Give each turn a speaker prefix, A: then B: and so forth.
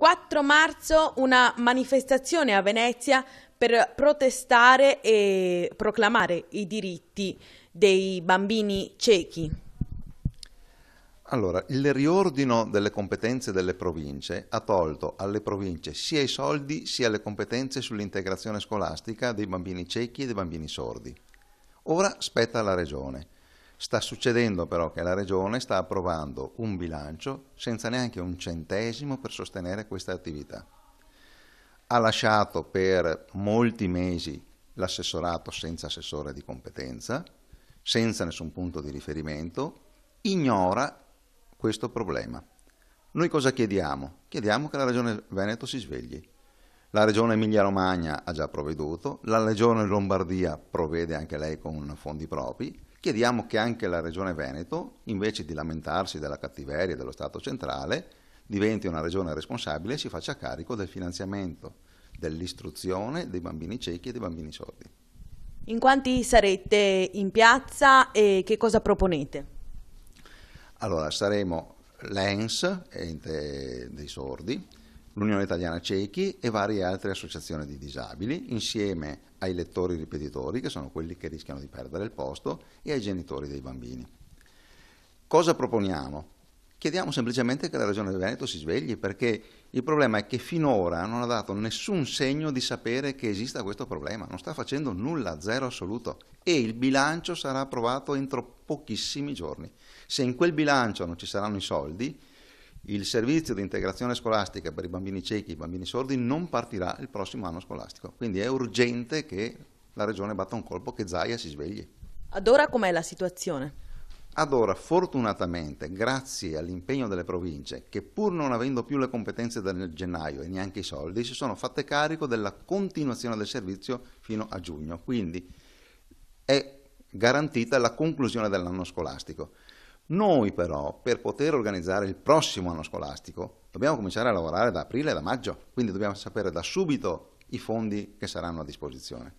A: 4 marzo una manifestazione a Venezia per protestare e proclamare i diritti dei bambini ciechi.
B: Allora, il riordino delle competenze delle province ha tolto alle province sia i soldi sia le competenze sull'integrazione scolastica dei bambini ciechi e dei bambini sordi. Ora spetta alla Regione. Sta succedendo però che la Regione sta approvando un bilancio senza neanche un centesimo per sostenere questa attività. Ha lasciato per molti mesi l'assessorato senza assessore di competenza, senza nessun punto di riferimento, ignora questo problema. Noi cosa chiediamo? Chiediamo che la Regione Veneto si svegli. La Regione Emilia-Romagna ha già provveduto, la Regione Lombardia provvede anche lei con fondi propri. Chiediamo che anche la Regione Veneto, invece di lamentarsi della cattiveria dello Stato centrale, diventi una regione responsabile e si faccia carico del finanziamento dell'istruzione dei bambini ciechi e dei bambini sordi.
A: In quanti sarete in piazza e che cosa proponete?
B: Allora, saremo l'ENS, Ente dei Sordi, l'Unione Italiana Ciechi e varie altre associazioni di disabili, insieme ai lettori ripetitori, che sono quelli che rischiano di perdere il posto, e ai genitori dei bambini. Cosa proponiamo? Chiediamo semplicemente che la Regione Veneto si svegli, perché il problema è che finora non ha dato nessun segno di sapere che esista questo problema, non sta facendo nulla, zero assoluto, e il bilancio sarà approvato entro pochissimi giorni. Se in quel bilancio non ci saranno i soldi, il servizio di integrazione scolastica per i bambini ciechi e i bambini sordi non partirà il prossimo anno scolastico. Quindi è urgente che la Regione batta un colpo, che Zaia si svegli.
A: Ad ora com'è la situazione?
B: Ad ora, fortunatamente, grazie all'impegno delle province, che pur non avendo più le competenze del gennaio e neanche i soldi, si sono fatte carico della continuazione del servizio fino a giugno. Quindi è garantita la conclusione dell'anno scolastico. Noi però, per poter organizzare il prossimo anno scolastico, dobbiamo cominciare a lavorare da aprile e da maggio, quindi dobbiamo sapere da subito i fondi che saranno a disposizione.